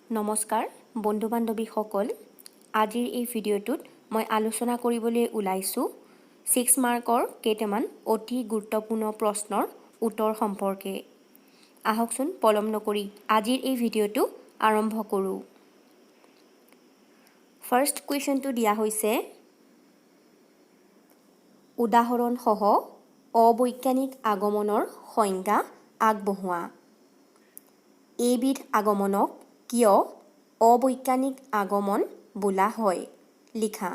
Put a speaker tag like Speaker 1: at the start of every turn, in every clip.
Speaker 1: নমস্কাৰ বন্ধু বান্ধৱীসকল আজিৰ এই ভিডিঅ'টোত মই আলোচনা কৰিবলৈ ওলাইছোঁ 6 মাৰ্কৰ কেইটামান অতি গুৰুত্বপূৰ্ণ প্ৰশ্নৰ উত্তৰ সম্পৰ্কে আহকচোন পলম নকৰি আজিৰ এই ভিডিঅ'টো আৰম্ভ কৰোঁ ফাৰ্ষ্ট কুৱেশ্যনটো দিয়া হৈছে উদাহৰণ সহ অবৈজ্ঞানিক আগমনৰ সংজ্ঞা আগবঢ়োৱা এইবিধ আগমনক কিয় অবৈজ্ঞানিক আগমন বোলা হয় লিখা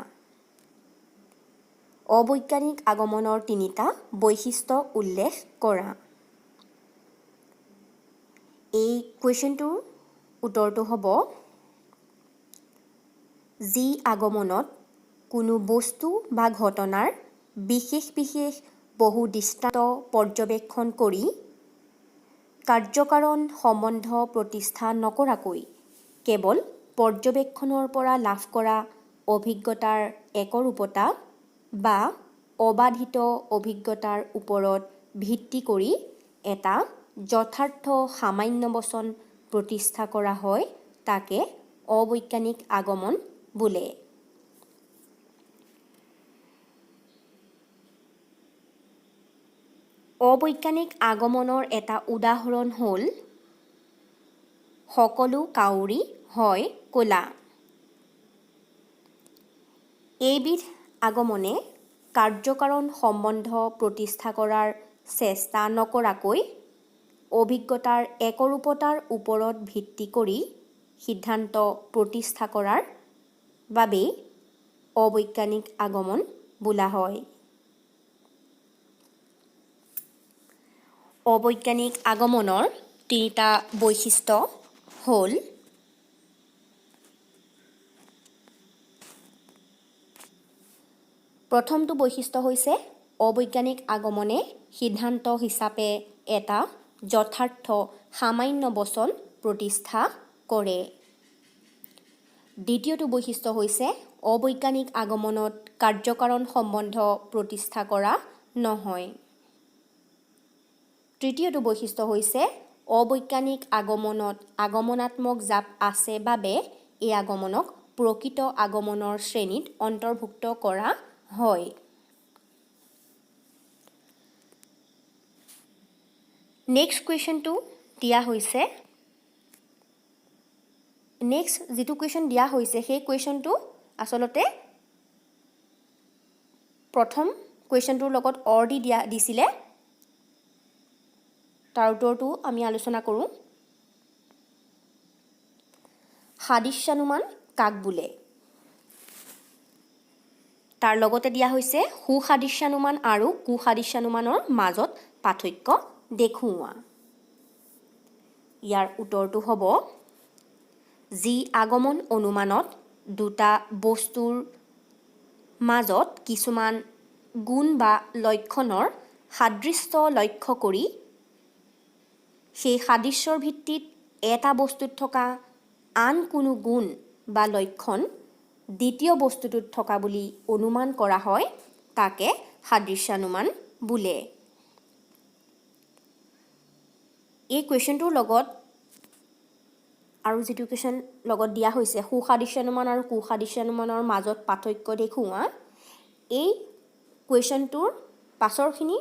Speaker 1: অবৈজ্ঞানিক আগমনৰ তিনিটা বৈশিষ্ট্য উল্লেখ কৰা এই কুৱেশ্যনটোৰ উত্তৰটো হ'ব যি আগমনত কোনো বস্তু বা ঘটনাৰ বিশেষ বহু দৃষ্টান্ত পৰ্যবেক্ষণ কৰি কাৰ্যকাৰণ সম্বন্ধ প্ৰতিষ্ঠা নকৰাকৈ কেৱল পৰ্যবেক্ষণৰ পৰা লাভ কৰা অভিজ্ঞতাৰ একৰূপতা বা অবাধিত অভিজ্ঞতাৰ ওপৰত ভিত্তি কৰি এটা যথাৰ্থ সামান্য বচন প্ৰতিষ্ঠা কৰা হয় তাকে অবৈজ্ঞানিক আগমন বোলে অবৈজ্ঞানিক আগমনৰ এটা উদাহৰণ হ'ল সকলো কাউৰী হয় ক'লা এইবিধ আগমনে কাৰ্যকাৰণ সম্বন্ধ প্ৰতিষ্ঠা কৰাৰ চেষ্টা নকৰাকৈ অভিজ্ঞতাৰ একৰূপতাৰ ওপৰত ভিত্তি কৰি সিদ্ধান্ত প্ৰতিষ্ঠা কৰাৰ বাবেই অবৈজ্ঞানিক আগমন বোলা হয় অবৈজ্ঞানিক আগমনৰ তিনিটা বৈশিষ্ট্য হ'ল প্ৰথমটো বৈশিষ্ট্য হৈছে অবৈজ্ঞানিক আগমনে সিদ্ধান্ত হিচাপে এটা যথাৰ্থ সামান্য বচন প্ৰতিষ্ঠা কৰে দ্বিতীয়টো বৈশিষ্ট্য হৈছে অবৈজ্ঞানিক আগমনত কাৰ্যকাৰণ সম্বন্ধ প্ৰতিষ্ঠা কৰা নহয় তৃতীয়টো বৈশিষ্ট্য হৈছে অবৈজ্ঞানিক আগমনত আগমনাত্মক জাপ আছে বাবে এই আগমনক প্ৰকৃত আগমনৰ শ্ৰেণীত অন্তৰ্ভুক্ত কৰা হয় নেক্সট কুৱেশ্যনটো দিয়া হৈছে নেক্সট যিটো কুৱেশ্যন দিয়া হৈছে সেই কুৱেশ্যনটো আচলতে প্ৰথম কুৱেশ্যনটোৰ লগত অৰ দি দিছিলে তাৰ উত্তৰটো আমি আলোচনা কৰোঁ সাদৃশ্যানুমান কাক বোলে তাৰ লগতে দিয়া হৈছে সুসাদৃশ্যানুমান আৰু কুসাদৃশ্যানুমানৰ মাজত পাৰ্থক্য দেখুওৱা ইয়াৰ উত্তৰটো হ'ব যি আগমন অনুমানত দুটা বস্তুৰ মাজত কিছুমান গুণ বা লক্ষণৰ সাদৃশ্য লক্ষ্য কৰি সেই সাদৃশ্যৰ ভিত্তিত এটা বস্তুত থকা আন কোনো গুণ বা লক্ষণ দ্বিতীয় বস্তুটোত থকা বুলি অনুমান কৰা হয় তাকে সাদৃশ্যানুমান বোলে এই কুৱেশ্যনটোৰ লগত আৰু যিটো কুৱেশ্যন লগত দিয়া হৈছে সুসাদৃশ্যানুমান আৰু কুসাদৃশ্যানুমানৰ মাজত পাৰ্থক্য দেখুওৱা এই কুৱেশ্যনটোৰ পাছৰখিনি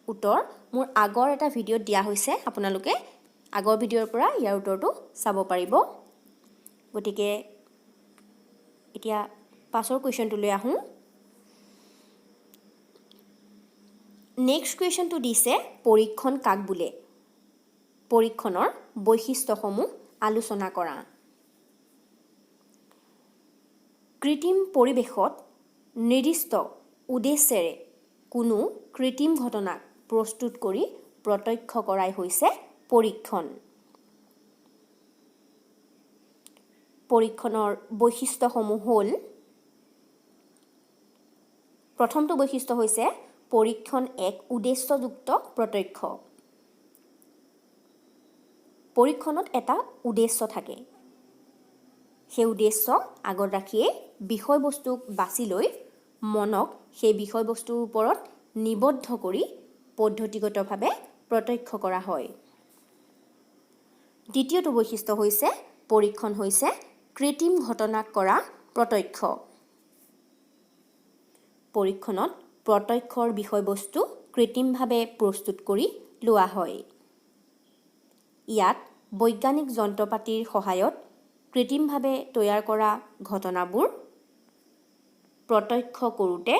Speaker 1: উত্তৰ মোৰ আগৰ এটা ভিডিঅ'ত দিয়া হৈছে আপোনালোকে আগৰ ভিডিঅ'ৰ পৰা ইয়াৰ উত্তৰটো চাব পাৰিব গতিকে এতিয়া পাছৰ কুৱেশ্যনটোলৈ আহোঁ নেক্সট কুৱেশ্যনটো দিছে পৰীক্ষণ কাক বোলে পৰীক্ষণৰ বৈশিষ্ট্যসমূহ আলোচনা কৰা কৃত্ৰিম পৰিৱেশত নিৰ্দিষ্ট উদ্দেশ্যেৰে কোনো কৃত্ৰিম ঘটনাক প্ৰস্তুত কৰি প্ৰত্যক্ষ কৰাই হৈছে পৰীক্ষণ পৰীক্ষণৰ বৈশিষ্ট্যসমূহ হ'ল প্ৰথমটো বৈশিষ্ট্য হৈছে পৰীক্ষণ এক উদ্দেশ্যযুক্ত প্ৰত্যক্ষ পৰীক্ষণত এটা উদ্দেশ্য থাকে সেই উদ্দেশ্য আগত ৰাখিয়ে বিষয়বস্তুক বাছি লৈ মনক সেই বিষয়বস্তুৰ ওপৰত নিবদ্ধ কৰি পদ্ধতিগতভাৱে প্ৰত্যক্ষ কৰা হয় দ্বিতীয়টো বৈশিষ্ট্য হৈছে পৰীক্ষণ হৈছে কৃত্ৰিম ঘটনাক কৰা প্ৰত্যক্ষ। পৰীক্ষণত প্ৰত্যক্ষৰ বিষয়বস্তু কৃত্ৰিমভাৱে প্ৰস্তুত কৰি লোৱা হয়। ইয়াত বৈজ্ঞানিক যন্ত্ৰপাতিৰ সহায়ত কৃত্ৰিমভাৱে তৈয়াৰ কৰা ঘটনাবোৰ প্ৰত্যক্ষ কৰোঁতে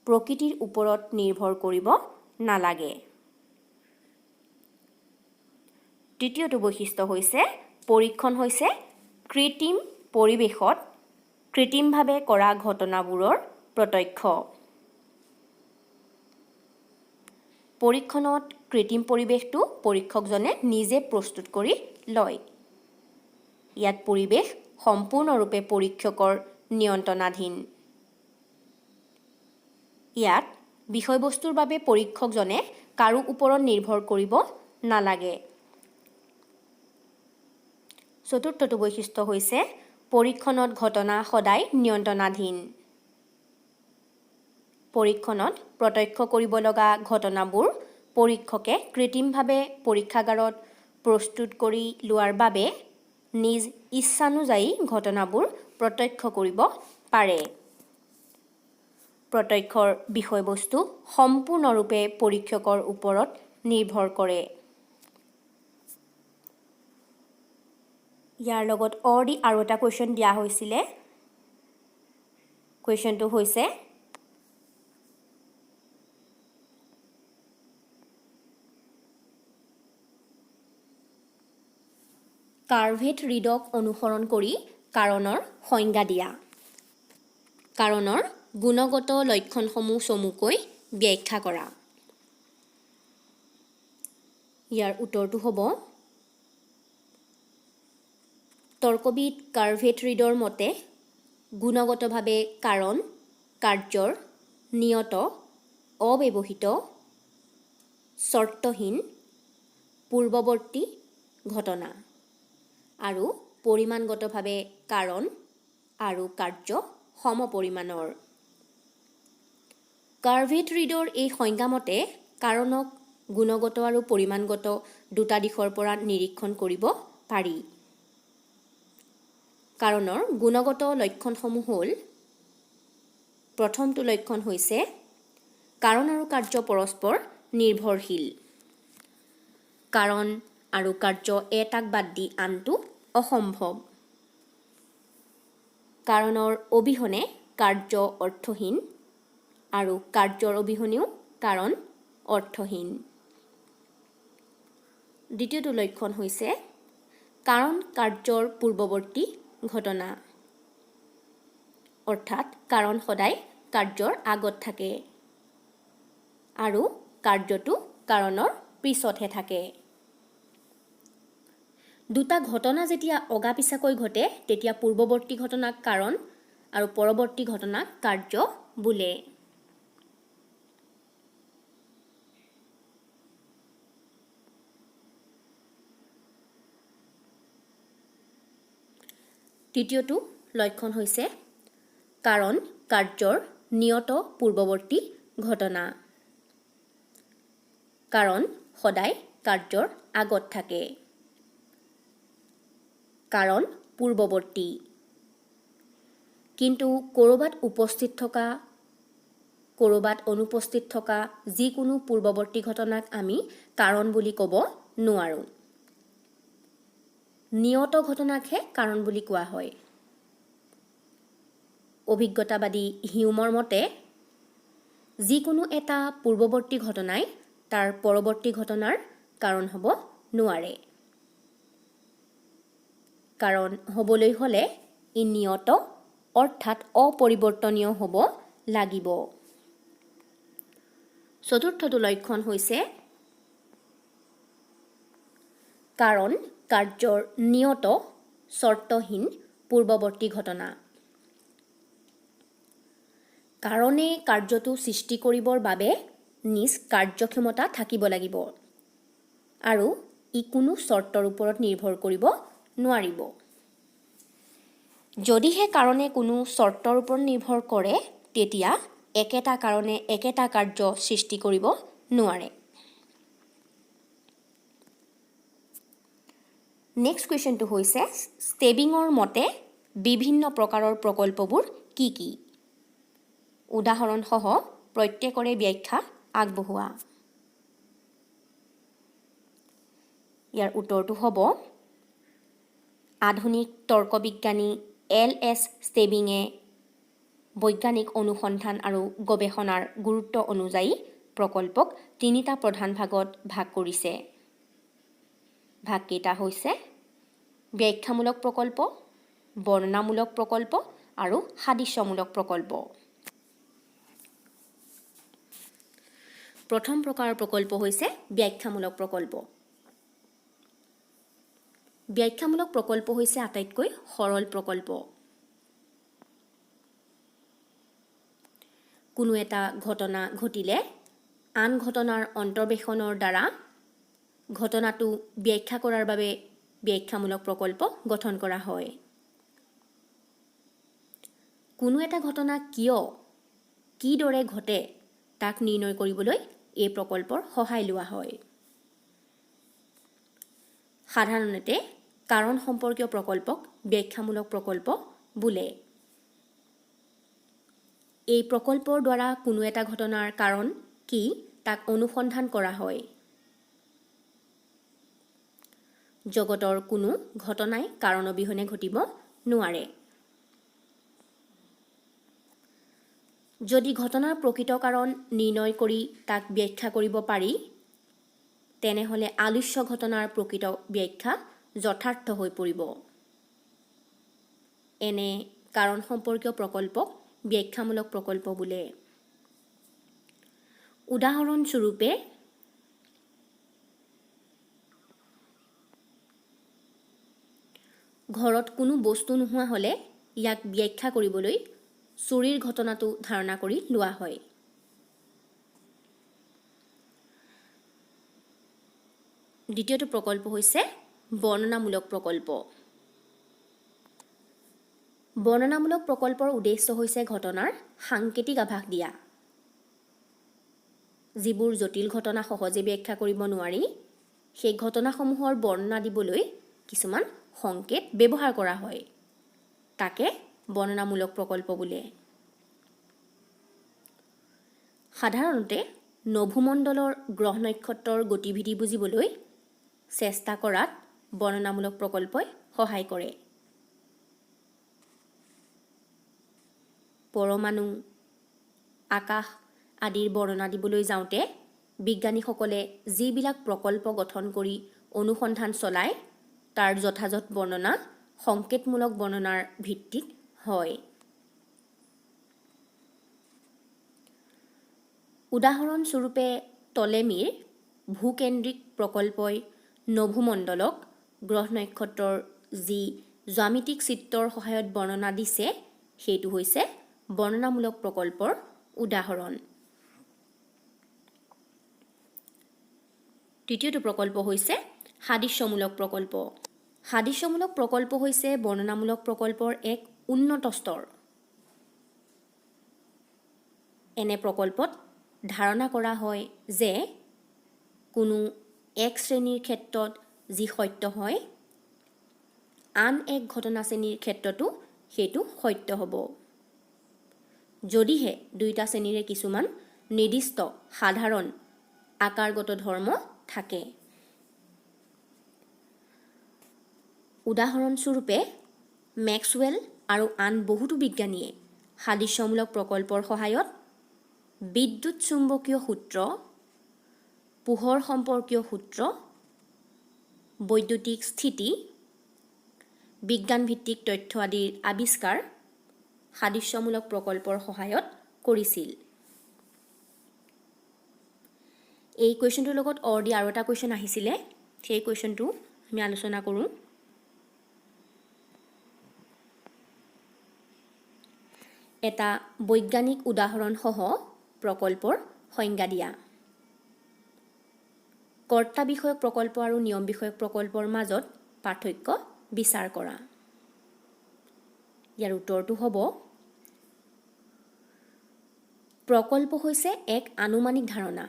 Speaker 1: প্ৰকৃতিৰ ওপৰত নিৰ্ভৰ কৰিব নালাগে। তৃতীয়টো বৈশিষ্ট্য হৈছে পৰীক্ষণ হৈছে কৃত্ৰিম পৰিৱেশত কৃত্ৰিমভাৱে কৰা ঘটনাবোৰৰ প্ৰত্যক্ষ। পৰীক্ষণত কৃত্ৰিম পৰিৱেশটো পৰীক্ষকজনে নিজে প্ৰস্তুত কৰি লয়। ইয়াত পৰিৱেশ সম্পূৰ্ণৰূপে পৰীক্ষকৰ নিয়ন্ত্ৰণাধীন। ইয়াত বিষয়বস্তুৰ বাবে পৰীক্ষকজনে কাৰো ওপৰত নিৰ্ভৰ কৰিব নালাগে। চতুৰ্থটো বৈশিষ্ট্য হৈছে পৰীক্ষণত ঘটনা সদায় নিয়ন্ত্ৰণাধীন। পৰীক্ষণত প্ৰত্যক্ষ কৰিব লগা ঘটনাবোৰ পৰীক্ষকে কৃত্ৰিমভাৱে পৰীক্ষাগাৰত প্ৰস্তুত কৰি লোৱাৰ বাবে নিজ ইচ্ছানুযায়ী ঘটনাবোৰ প্ৰত্যক্ষ কৰিব পাৰে। প্ৰত্যক্ষৰ বিষয়বস্তু সম্পূৰ্ণৰূপে পৰীক্ষকৰ ওপৰত নিৰ্ভৰ কৰে। ইয়াৰ লগত দি আৰু এটা কুৱেশ্যন দিয়া হৈছিলে। কুৱেশ্যনটো হৈছে কাৰ্ভেট ৰিডক অনুসৰণ কৰি কাৰণৰ সংজ্ঞা দিয়া। কাৰণৰ গুণগত লক্ষণসমূহ চমুকৈ ব্যাখ্যা কৰা। ইয়াৰ উত্তৰটো হ'ব তৰ্কবিদ কাৰ্ভেট ৰিডৰ মতে গুণগতভাৱে কাৰণ কাৰ্যৰ নিয়ত অব্যৱহৃত চৰ্তহীন পূৰ্বৱৰ্তী ঘটনা আৰু পৰিমাণগতভাৱে কাৰণ আৰু কাৰ্য সমপৰিমাণৰ। কাৰ্ভেট ৰিডৰ এই সংজ্ঞা মতে কাৰণক গুণগত আৰু পৰিমাণগত দুটা দিশৰ পৰা নিৰীক্ষণ কৰিব পাৰি। কাৰণৰ গুণগত লক্ষণসমূহ হ'ল প্ৰথমটো লক্ষণ হৈছে কাৰণ আৰু কাৰ্য পৰস্পৰ নিৰ্ভৰশীল। কাৰণ আৰু কাৰ্য এটাক বাদ দি আনটো অসম্ভৱ। কাৰণৰ অবিহনে কাৰ্য অৰ্থহীন আৰু কাৰ্যৰ অবিহনেও কাৰণ অৰ্থহীন। দ্বিতীয়টো লক্ষণ হৈছে কাৰণ কাৰ্যৰ পূৰ্বৱৰ্তী ঘটনা, অৰ্থাৎ কাৰণ সদায় কাৰ্যৰ আগত থাকে আৰু কাৰ্যটো কাৰণৰ পিছতহে থাকে। দুটা ঘটনা যেতিয়া অগা-পিছাকৈ ঘটে তেতিয়া পূৰ্বৱৰ্তী ঘটনাক কাৰণ আৰু পৰৱৰ্তী ঘটনাক কাৰ্য বোলে। তৃতীয়টো লক্ষণ হৈছে কাৰণ কাৰ্যৰ নিয়ত পূৰ্বৱৰ্তী ঘটনা। কাৰণ সদায় কাৰ্যৰ আগত থাকে। কাৰণ পূৰ্বৱৰ্তী। কিন্তু ক'ৰবাত উপস্থিত থকা ক'ৰবাত অনুপস্থিত থকা যিকোনো পূৰ্বৱৰ্তী ঘটনাক আমি কাৰণ বুলি ক'ব নোৱাৰোঁ। নিয়ত ঘটনাকহে কাৰণ বুলি কোৱা হয়। অভিজ্ঞতাবাদী হিউমৰ মতে যিকোনো এটা পূৰ্বৱৰ্তী ঘটনাই তাৰ পৰৱৰ্তী ঘটনাৰ কাৰণ হ'ব নোৱাৰে। কাৰণ হ'বলৈ হ'লে ই নিয়ত অৰ্থাৎ অপৰিৱৰ্তনীয় হ'ব লাগিব। চতুৰ্থটো লক্ষণ হৈছে কাৰণ কাৰ্যৰ নিয়ত চৰ্তহীন পূৰ্বৱৰ্তী ঘটনা। কাৰণে কাৰ্যটো সৃষ্টি কৰিবৰ বাবে নিজ কাৰ্যক্ষমতা থাকিব লাগিব আৰু ই কোনো চৰ্তৰ ওপৰত নিৰ্ভৰ কৰিব নোৱাৰিব। যদিহে কাৰণে কোনো চৰ্তৰ ওপৰত নিৰ্ভৰ কৰে তেতিয়া একেটা কাৰণে একেটা কাৰ্য সৃষ্টি কৰিব নোৱাৰে। নেক্সট কুৱেশ্যনটো হৈছে ষ্টেবিঙৰ মতে বিভিন্ন প্ৰকাৰৰ প্ৰকল্পবোৰ কি কি? উদাহৰণসহ প্ৰত্যেকৰে ব্যাখ্যা আগবঢ়োৱা। ইয়াৰ উত্তৰটো হ'ব আধুনিক তৰ্কবিজ্ঞানী LS ষ্টেবিঙে বৈজ্ঞানিক অনুসন্ধান আৰু গৱেষণাৰ গুৰুত্ব অনুযায়ী প্ৰকল্পক তিনিটা প্ৰধান ভাগত ভাগ কৰিছে। ভাগকেইটা হৈছে ব্যাখ্যামূলক প্ৰকল্প, বৰ্ণনামূলক প্ৰকল্প আৰু সাদৃশ্যমূলক প্ৰকল্প। প্ৰথম প্ৰকাৰৰ প্ৰকল্প হৈছে ব্যাখ্যামূলক প্ৰকল্প। ব্যাখ্যামূলক প্ৰকল্প হৈছে আটাইতকৈ সৰল প্ৰকল্প। কোনো এটা ঘটনা ঘটিলে আন ঘটনাৰ অন্তৰ্বেশনৰ দ্বাৰা ঘটনাটো ব্যাখ্যা কৰাৰ বাবে ব্যাখ্যামূলক প্ৰকল্প গঠন কৰা হয়। কোনো এটা ঘটনা কিয়, কিদৰে ঘটে তাক নিৰ্ণয় কৰিবলৈ এই প্ৰকল্পৰ সহায় লোৱা হয়। সাধাৰণতে কাৰণ সম্পৰ্কীয় প্ৰকল্পক ব্যাখ্যামূলক প্ৰকল্প বোলে। এই প্ৰকল্পৰ দ্বাৰা কোনো এটা ঘটনাৰ কাৰণ কি তাক অনুসন্ধান কৰা হয়। জগতৰ কোনো ঘটনাই কাৰণ অবিহনে ঘটিব নোৱাৰে। যদি ঘটনাৰ প্ৰকৃত কাৰণ নিৰ্ণয় কৰি তাক ব্যাখ্যা কৰিব পাৰি, তেনেহ'লে আলোচ্য ঘটনাৰ প্ৰকৃত ব্যাখ্যা যথাৰ্থ হৈ পৰিব। এনে কাৰণ সম্পৰ্কীয় প্ৰকল্পক ব্যাখ্যামূলক প্ৰকল্প বোলে। উদাহৰণস্বৰূপে ঘৰত কোনো বস্তু নোহোৱা হ'লে ইয়াক ব্যাখ্যা কৰিবলৈ চুৰিৰ ঘটনাটো ধাৰণা কৰি লোৱা হয়। দ্বিতীয়টো প্ৰকল্প হৈছে বৰ্ণনামূলক প্ৰকল্প। বৰ্ণনামূলক প্ৰকল্পৰ উদ্দেশ্য হৈছে ঘটনাৰ সাংকেতিক আভাস দিয়া। যিবোৰ জটিল ঘটনা সহজে ব্যাখ্যা কৰিব নোৱাৰি, সেই ঘটনাসমূহৰ বৰ্ণনা দিবলৈ কিছুমান সংকেত ব্যৱহাৰ কৰা হয়। তাকে বৰ্ণনামূলক প্ৰকল্প বোলে। সাধাৰণতে নভোমণ্ডলৰ গ্ৰহ নক্ষত্ৰৰ গতিবিধি বুজিবলৈ চেষ্টা কৰাত বৰ্ণনামূলক প্ৰকল্পই সহায় কৰে। পৰমাণু, আকাশ আদিৰ বৰ্ণনা দিবলৈ যাওঁতে বিজ্ঞানীসকলে যিবিলাক প্ৰকল্প গঠন কৰি অনুসন্ধান চলায়, তাৰ যথাযথ বৰ্ণনা সংকেতমূলক বৰ্ণনাৰ ভিত্তিত হয়। উদাহৰণস্বৰূপে টলেমীৰ ভূকেন্দ্ৰিক প্ৰকল্পই নভোমণ্ডলক গ্ৰহ নক্ষত্ৰৰ যি জ্যামিতিক চিত্ৰৰ সহায়ত বৰ্ণনা দিছে, সেইটো হৈছে বৰ্ণনামূলক প্ৰকল্পৰ উদাহৰণ। তৃতীয়টো প্ৰকল্প হৈছে সাদৃশ্যমূলক প্ৰকল্প। সাদৃশ্যমূলক প্ৰকল্প হৈছে বৰ্ণনামূলক প্ৰকল্পৰ এক উন্নত স্তৰ। এনে প্ৰকল্পত ধাৰণা কৰা হয় যে কোনো এক শ্ৰেণীৰ ক্ষেত্ৰত যি সত্য হয়, আন এক ঘটনা শ্ৰেণীৰ ক্ষেত্ৰতো সেইটো সত্য হ'ব। যদিহে দুয়োটা শ্ৰেণীৰে কিছুমান নিৰ্দিষ্ট সাধাৰণ আকাৰগত ধৰ্ম থাকে। উদাহৰণস্বৰূপে মেক্সৱেল আৰু আন বহুতো বিজ্ঞানীয়ে সাদৃশ্যমূলক প্ৰকল্পৰ সহায়ত বিদ্যুৎ চুম্বকীয় সূত্ৰ, পোহৰ সম্পৰ্কীয় সূত্ৰ, বৈদ্যুতিক স্থিতি, বিজ্ঞানভিত্তিক তথ্য আদিৰ আৱিষ্কাৰ সাদৃশ্যমূলক প্ৰকল্পৰ সহায়ত কৰিছিল। এই কুৱেশ্যনটোৰ লগত দি আৰু এটা কুৱেশ্যন আহিছিলে, সেই কুৱেশ্যনটো আমি আলোচনা কৰোঁ। এটা বৈজ্ঞানিক উদাহৰণসহ প্ৰকল্পৰ সংজ্ঞা দিয়া। কৰ্তা বিষয়ক প্ৰকল্প আৰু নিয়ম বিষয়ক প্ৰকল্পৰ মাজত পাৰ্থক্য বিচাৰ কৰা। ইয়াৰ উত্তৰটো হ'ব প্ৰকল্প হৈছে এক আনুমানিক ধাৰণা।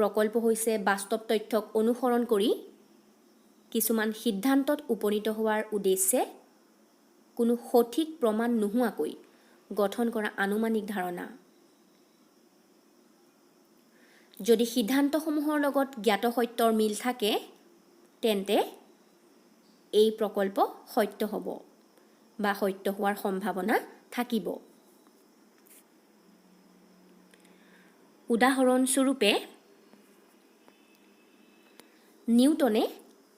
Speaker 1: প্ৰকল্প হৈছে বাস্তৱ তথ্যক অনুসৰণ কৰি কিছুমান সিদ্ধান্তত উপনীত হোৱাৰ উদ্দেশ্যে কোনো সঠিক প্ৰমাণ নোহোৱাকৈ গঠন কৰা আনুমানিক ধাৰণা। যদি সিদ্ধান্তসমূহৰ লগত জ্ঞাত সত্যৰ মিল থাকে তেন্তে এই প্ৰকল্প সত্য হ'ব বা সত্য হোৱাৰ সম্ভাৱনা থাকিব। উদাহৰণস্বৰূপে নিউটনে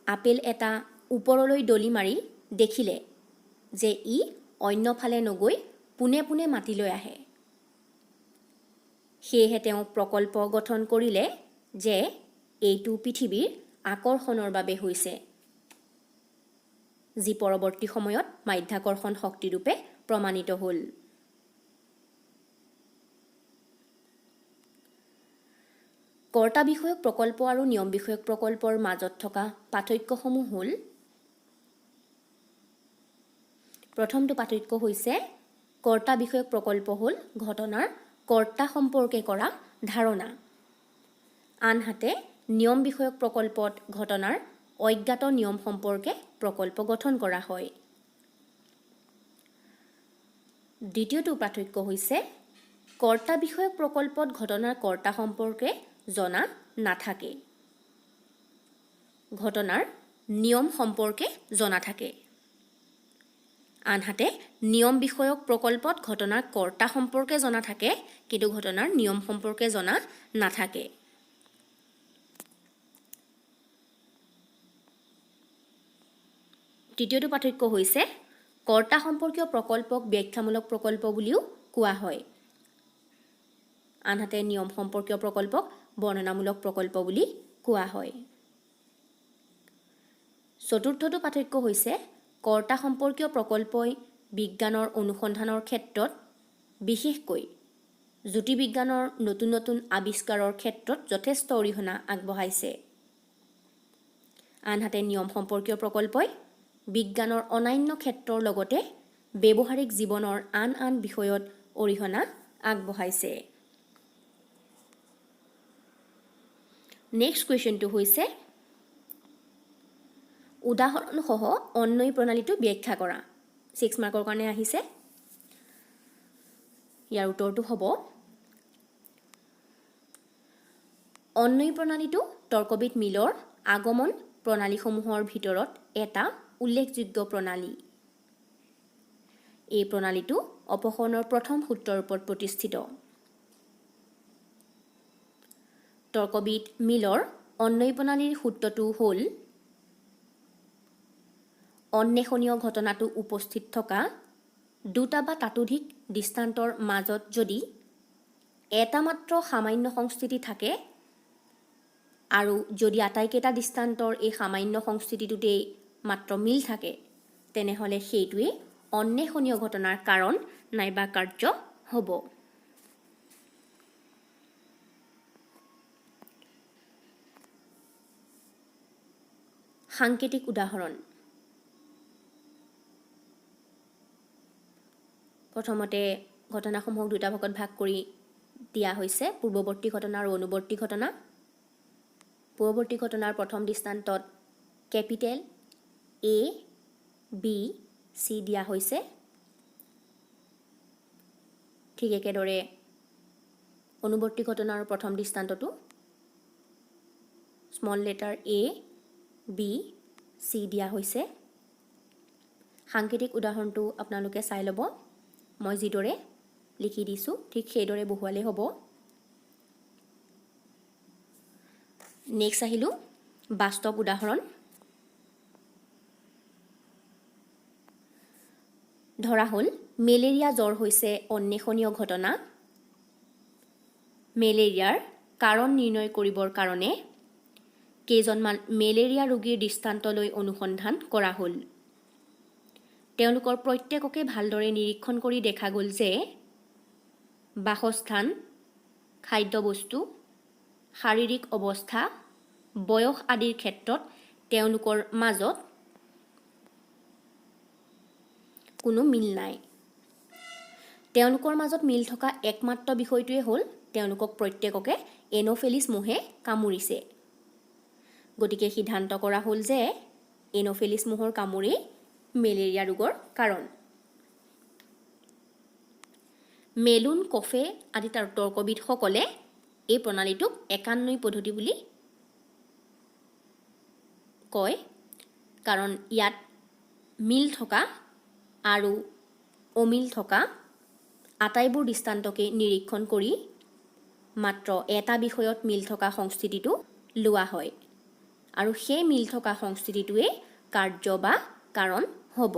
Speaker 1: আপেল এটা ওপৰলৈ দলি মাৰি দেখিলে যে ই অন্যফালে নগৈ পোনে পোনে মাটিলৈ আহে। সেয়েহে তেওঁ প্ৰকল্প গঠন কৰিলে যে এইটো পৃথিৱীৰ আকৰ্ষণৰ বাবে হৈছে, যি পৰৱৰ্তী সময়ত মাধ্যাকৰ্ষণ শক্তিৰূপে প্ৰমাণিত হ'ল। কৰ্তা বিষয়ক প্ৰকল্প আৰু নিয়ম বিষয়ক প্ৰকল্পৰ মাজত থকা পাৰ্থক্যসমূহ হ'ল: প্ৰথমটো পাৰ্থক্য হৈছে কৰ্তা বিষয়ক প্ৰকল্প হ'ল ঘটনাৰ কৰ্তা সম্পৰ্কে কৰা ধাৰণা, আনহাতে নিয়ম বিষয়ক প্ৰকল্পত ঘটনাৰ অজ্ঞাত নিয়ম সম্পৰ্কে প্ৰকল্প গঠন কৰা হয়। দ্বিতীয়টো পাৰ্থক্য হৈছে কৰ্তা বিষয়ক প্ৰকল্পত ঘটনাৰ কৰ্তা সম্পৰ্কে জনা নাথাকে, ঘটনাৰ নিয়ম সম্পৰ্কে জনা থাকে। আনহাতে নিয়ম বিষয়ক প্ৰকল্পত ঘটনাৰ কৰ্তা সম্পৰ্কে জনা থাকে কিন্তু ঘটনাৰ নিয়ম সম্পৰ্কে জনা নাথাকে। তৃতীয়টো পাৰ্থক্য হৈছে কৰ্তা সম্পৰ্কীয় প্ৰকল্পক ব্যাখ্যামূলক প্ৰকল্প বুলিও কোৱা হয়, আনহাতে নিয়ম সম্পৰ্কীয় প্ৰকল্পক বৰ্ণনামূলক প্ৰকল্প বুলি কোৱা হয়। চতুৰ্থটো পাৰ্থক্য হৈছে কৰ্তা সম্পৰ্কীয় প্ৰকল্পই বিজ্ঞানৰ অনুসন্ধানৰ ক্ষেত্ৰত, বিশেষকৈ জ্যোতিৰ্বিজ্ঞানৰ নতুন নতুন আৱিষ্কাৰৰ ক্ষেত্ৰত যথেষ্ট অৰিহণা আগবঢ়াইছে, আনহাতে নিয়ম সম্পৰ্কীয় প্ৰকল্পই বিজ্ঞানৰ অন্যান্য ক্ষেত্ৰৰ লগতে ব্যৱহাৰিক জীৱনৰ আন আন বিষয়ত অৰিহণা আগবঢ়াইছে। নেক্সট কুৱেশ্যনটো হৈছে উদাহৰণসহ অন্বয়ী প্ৰণালীটো ব্যাখ্যা কৰা। 6 মাৰ্কৰ কাৰণে আহিছে। ইয়াৰ উত্তৰটো হ'ব অন্বয়ী প্ৰণালীটো তৰ্কবিদ মিলৰ আগমন প্ৰণালীসমূহৰ ভিতৰত এটা উল্লেখযোগ্য প্ৰণালী। এই প্ৰণালীটো অপসৰণৰ প্ৰথম সূত্ৰৰ ওপৰত প্ৰতিষ্ঠিত। তৰ্কবিদ মিলৰ অন্বয়ী প্ৰণালীৰ সূত্ৰটো হ'ল অন্বেষণীয় ঘটনাটো উপস্থিত থকা দুটা বা তাতোধিক দৃষ্টান্তৰ মাজত যদি এটা মাত্ৰ সামান্য সংস্থিতি থাকে আৰু যদি আটাইকেইটা দৃষ্টান্তৰ এই সামান্য সংস্থিতিটোতেই মাত্ৰ মিল থাকে তেনেহ'লে সেইটোৱেই অন্বেষণীয় ঘটনাৰ কাৰণ নাইবা কাৰ্য হ'ব। সাংকেতিক উদাহৰণ। প্ৰথমতে ঘটনাসমূহক দুটা ভাগত ভাগ কৰি দিয়া হৈছে, পূৰ্বৱৰ্তী ঘটনা আৰু অনুৱৰ্তী ঘটনা। পূৰ্বৱৰ্তী ঘটনাৰ প্ৰথম দৃষ্টান্তত কেপিটেল A, B, C দিয়া হৈছে। ঠিক একেদৰে অনুৱৰ্তী ঘটনাৰ প্ৰথম দৃষ্টান্তটো small letter A, B, C দিয়া হৈছে। সাংকেতিক উদাহৰণটো আপোনালোকে চাই ল'ব, মই যিদৰে লিখি দিছোঁ ঠিক সেইদৰে বহুৱালে হ'ব। নেক্সট আহিলোঁ বাস্তৱ উদাহৰণ। ধৰা হ'ল মেলেৰিয়া জ্বৰ হৈছে অন্বেষণীয় ঘটনা। মেলেৰিয়াৰ কাৰণ নিৰ্ণয় কৰিবৰ কাৰণে কেইজনমান মেলেৰিয়া ৰোগীৰ দৃষ্টান্তলৈ অনুসন্ধান কৰা হ'ল। তেওঁলোকৰ প্ৰত্যেককে ভালদৰে নিৰীক্ষণ কৰি দেখা গ'ল যে বাসস্থান, খাদ্যবস্তু, শাৰীৰিক অৱস্থা, বয়স আদিৰ ক্ষেত্ৰত তেওঁলোকৰ মাজত কোনো মিল নাই। তেওঁলোকৰ মাজত মিল থকা একমাত্ৰ বিষয়টোৱে হ'ল তেওঁলোকক প্ৰত্যেককে এন'ফেলিছ মহে কামুৰিছে। গতিকে সিদ্ধান্ত কৰা হ'ল যে এন'ফেলিছ মহৰ কামোৰেই মেলেৰিয়া ৰোগৰ কাৰণ। মেলুন, কফে আদি তৰ্কবিদসকলে এই প্ৰণালীটোক 91 পদ্ধতি বুলি কয়, কাৰণ ইয়াত মিল থকা আৰু অমিল থকা আটাইবোৰ দৃষ্টান্তকে নিৰীক্ষণ কৰি মাত্ৰ এটা বিষয়ত মিল থকা সংস্থিতিটো লোৱা হয়, আৰু সেই মিল থকা সংস্থিতিটোৱে কাৰ্য বা কাৰণ হ'ব।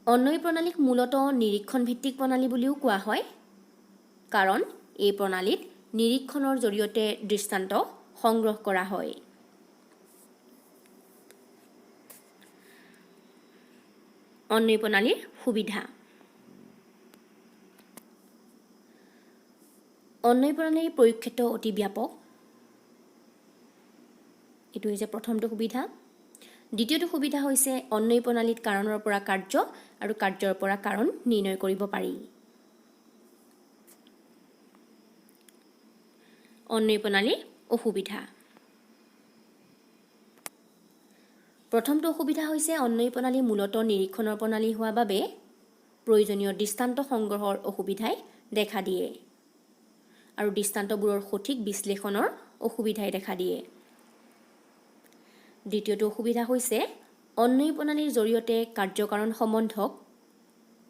Speaker 1: অন্বয়ী প্ৰণালীক মূলতঃ নিৰীক্ষণ ভিত্তিক প্ৰণালী বুলিও কোৱা হয়, কাৰণ এই প্ৰণালীত নিৰীক্ষণৰ জৰিয়তে দৃষ্টান্ত সংগ্ৰহ কৰা হয়। অন্বয়ী প্ৰণালীৰ সুবিধা। অন্বয়ী প্ৰণালীৰ প্ৰয়োগ ক্ষেত্ৰ অতি ব্যাপক। এইটো হৈছে প্ৰথমটো সুবিধা। দ্বিতীয়টো সুবিধা হৈছে অন্বয়ী প্ৰণালীত কাৰণৰ পৰা কাৰ্য আৰু কাৰ্যৰ পৰা কাৰণ নিৰ্ণয় কৰিব পাৰি। অন্বয়ী প্ৰণালীৰ অসুবিধা। প্ৰথমটো অসুবিধা হৈছে অন্বয়ী প্ৰণালী মূলতঃ নিৰীক্ষণৰ প্ৰণালী হোৱা বাবে প্ৰয়োজনীয় দৃষ্টান্ত সংগ্ৰহৰ অসুবিধাই দেখা দিয়ে, আৰু দৃষ্টান্তবোৰৰ সঠিক বিশ্লেষণৰ অসুবিধাই দেখা দিয়ে। দ্বিতীয়টো অসুবিধা হৈছে অন্বয়ী প্ৰণালীৰ জৰিয়তে কাৰ্যকাৰণ সম্বন্ধক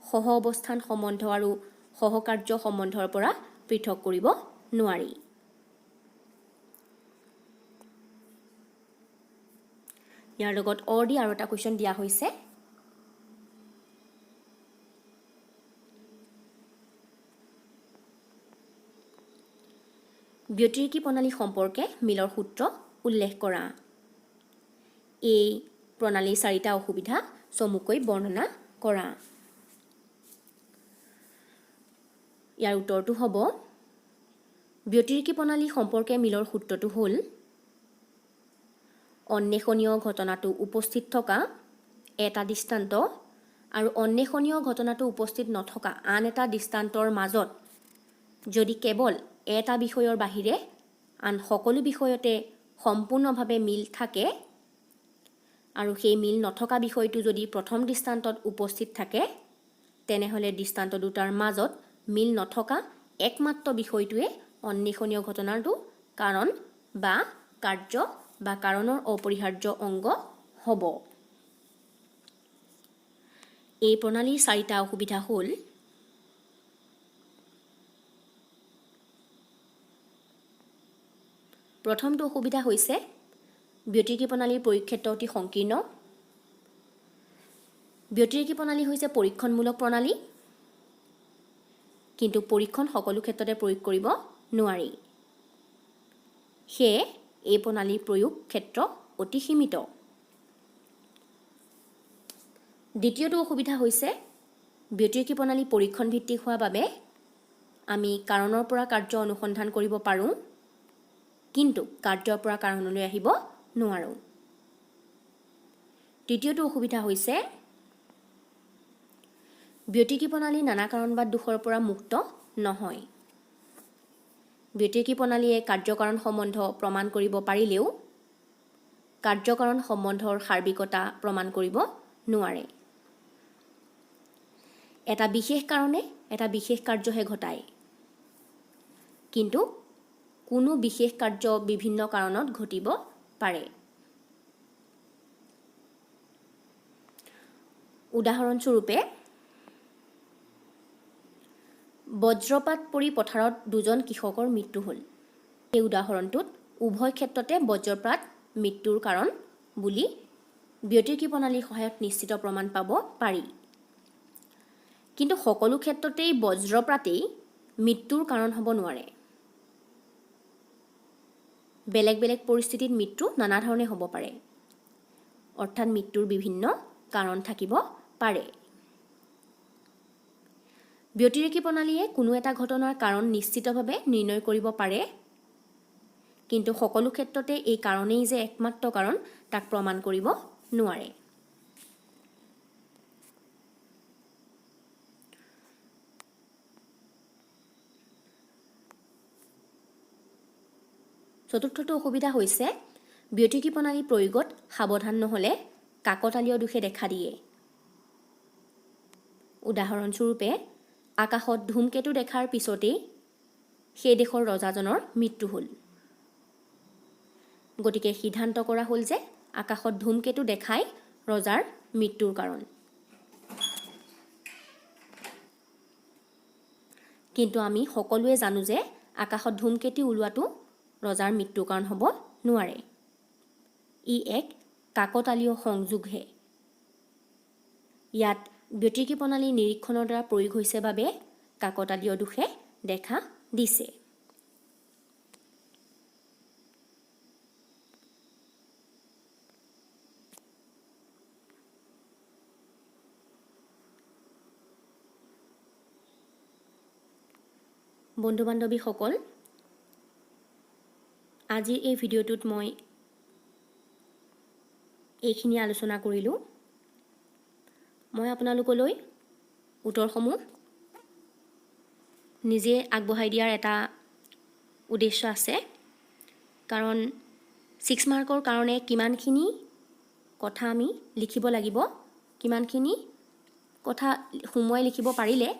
Speaker 1: সহ অৱস্থান সম্বন্ধ আৰু সহকাৰ্য সম্বন্ধৰ পৰা পৃথক কৰিব নোৱাৰি। ইয়াৰ লগত দি আৰু এটা কুৱেশ্যন দিয়া হৈছে। ব্যতিৰেকী প্ৰণালী সম্পৰ্কে মিলৰ সূত্ৰ উল্লেখ কৰা। এই প্ৰণালীৰ 4টা অসুবিধা চমুকৈ বৰ্ণনা কৰা। ইয়াৰ উত্তৰটো হ'ব ব্যতিৰেকী প্ৰণালী সম্পৰ্কে মিলৰ সূত্ৰটো হ'ল অন্বেষণীয় ঘটনাটো উপস্থিত থকা এটা দৃষ্টান্ত আৰু অন্বেষণীয় ঘটনাটো উপস্থিত নথকা আন এটা দৃষ্টান্তৰ মাজত যদি কেৱল এটা বিষয়ৰ বাহিৰে আন সকলো বিষয়তে সম্পূৰ্ণভাৱে মিল থাকে আৰু সেই মিল নথকা বিষয়টো যদি প্ৰথম দৃষ্টান্তত উপস্থিত থাকে, তেনেহ'লে দৃষ্টান্ত দুটাৰ মাজত মিল নথকা একমাত্ৰ বিষয়টোৱে অন্বেষণীয় ঘটনাটো কাৰণ বা কাৰ্য বা কাৰণৰ অপৰিহাৰ্য অংগ হ'ব। এই প্ৰণালীৰ 4টা অসুবিধা হ'ল প্ৰথমটো অসুবিধা হৈছে ব্যতিৰেকী প্ৰণালীৰ প্ৰয়োগ ক্ষেত্ৰ অতি সংকীৰ্ণ। ব্যতিৰেকী প্ৰণালী হৈছে পৰীক্ষণমূলক প্ৰণালী, কিন্তু পৰীক্ষণ সকলো ক্ষেত্ৰতে প্ৰয়োগ কৰিব নোৱাৰি। সেয়ে এই প্ৰণালীৰ প্ৰয়োগ ক্ষেত্ৰ অতি সীমিত। দ্বিতীয়টো অসুবিধা হৈছে ব্যতিৰেকী প্ৰণালী পৰীক্ষণ ভিত্তিক হোৱা বাবে আমি কাৰণৰ পৰা কাৰ্য অনুসন্ধান কৰিব পাৰোঁ, কিন্তু কাৰ্যৰ পৰা কাৰণলৈ আহিব নোৱাৰোঁ। তৃতীয়টো অসুবিধা হৈছে ব্যতিৰেকী প্ৰণালী নানা কাৰণ বা দোষৰ পৰা মুক্ত নহয়। ব্যতিৰেকী প্ৰণালীয়ে কাৰ্যকাৰণ সম্বন্ধ প্ৰমাণ কৰিব পাৰিলেও কাৰ্যকাৰণ সম্বন্ধৰ সাৰ্বিকতা প্ৰমাণ কৰিব নোৱাৰে। এটা বিশেষ কাৰণে এটা বিশেষ কাৰ্যহে ঘটায়, কিন্তু কোনো বিশেষ কাৰ্য বিভিন্ন কাৰণত ঘটিব পাৰে। উদাহৰণস্বৰূপে বজ্ৰপাত পৰি পথাৰত 2জন কৃষকৰ মৃত্যু হ'ল। এই উদাহৰণটোত উভয় ক্ষেত্ৰতে বজ্ৰপাত মৃত্যুৰ কাৰণ বুলি ব্যতিৰেকী প্ৰণালীৰ সহায়ত নিশ্চিত প্ৰমাণ পাব পাৰি, কিন্তু সকলো ক্ষেত্ৰতেই বজ্ৰপাতেই মৃত্যুৰ কাৰণ হ'ব নোৱাৰে। বেলেগ বেলেগ পৰিস্থিতিত মৃত্যু নানা ধৰণে হ'ব পাৰে, অৰ্থাৎ মৃত্যুৰ বিভিন্ন কাৰণ থাকিব পাৰে। ব্যতিৰেকী প্ৰণালীয়ে কোনো এটা ঘটনাৰ কাৰণ নিশ্চিতভাৱে নিৰ্ণয় কৰিব পাৰে, কিন্তু সকলো ক্ষেত্ৰতে এই কাৰণেই যে একমাত্ৰ কাৰণ তাক প্ৰমাণ কৰিব নোৱাৰে। চতুৰ্থটো অসুবিধা হৈছে ব্যতিক্ৰিয় প্ৰণালী প্ৰয়োগত সাৱধান নহ'লে কাকতালীয় দোষে দেখা দিয়ে। উদাহৰণস্বৰূপে আকাশত ধূমকেতু দেখাৰ পিছতেই সেই দেশৰ ৰজাজনৰ মৃত্যু হ'ল। গতিকে সিদ্ধান্ত কৰা হ'ল যে আকাশত ধূমকেতু দেখাই ৰজাৰ মৃত্যুৰ কাৰণ। কিন্তু আমি সকলোৱে জানো যে আকাশত ধূমকেতু ওলোৱাটো ৰজাৰ মৃত্যুৰ কাৰণ হ'ব নোৱাৰে। ই এক কাকতালীয় সংযোগহে। ইয়াত ব্যতিক্ৰিয় প্ৰণালী নিৰীক্ষণৰ দ্বাৰা প্ৰয়োগ হৈছে বাবে কাকতালীয় দোষে দেখা দিছে। বন্ধু বান্ধৱীসকল, আজিৰ এই ভিডিঅ'টোত মই এইখিনি আলোচনা কৰিলোঁ। মই আপোনালোকলৈ উত্তৰসমূহ নিজে আগবঢ়াই দিয়াৰ এটা উদ্দেশ্য আছে, কাৰণ 6 মাৰ্কৰ কাৰণে কিমানখিনি কথা আমি লিখিব লাগিব, কিমানখিনি কথা সুমুৱাই লিখিব পাৰিলে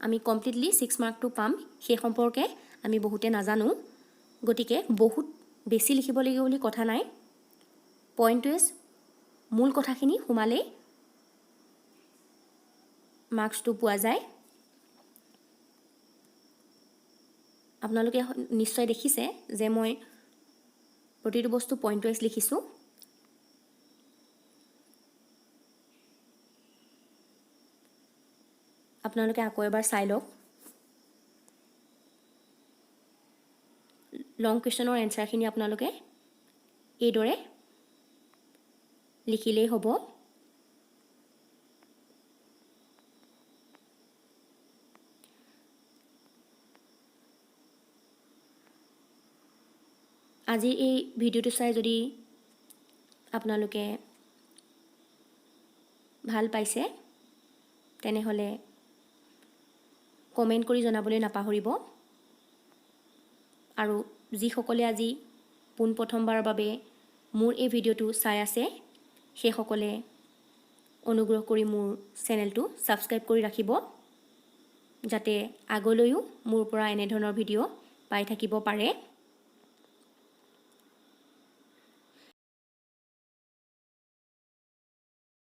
Speaker 1: আমি কমপ্লিটলি 6 মাৰ্কটো পাম, সেই সম্পৰ্কে আমি বহুতে নাজানো। গতিকে বহুত বেছি লিখিব লাগিব বুলি কথা নাই। পইণ্ট ৱাইজ মূল কথাখিনি সোমালেই মাৰ্কছটো পোৱা যায়। আপোনালোকে নিশ্চয় দেখিছে যে মই প্ৰতিটো বস্তু পইণ্ট ৱাইজ লিখিছোঁ। আপোনালোকে আকৌ এবাৰ চাই লওক। লং কুৱেশ্যনৰ এনচাৰখিনি আপোনালোকে এইদৰে লিখিলেই হ'ব। আজিৰ এই ভিডিঅ'টো চাই যদি আপোনালোকে ভাল পাইছে তেনেহ'লে কমেণ্ট কৰি জনাবলৈ নাপাহৰিব। আৰু যিসকলে আজি পোনপ্ৰথমবাৰৰ বাবে মোৰ এই ভিডিঅ'টো চাই আছে সেইসকলে অনুগ্ৰহ কৰি মোৰ চেনেলটো ছাবস্ক্ৰাইব কৰি ৰাখিব, যাতে আগলৈও মোৰ পৰা এনেধৰণৰ ভিডিঅ' পাই থাকিব পাৰে।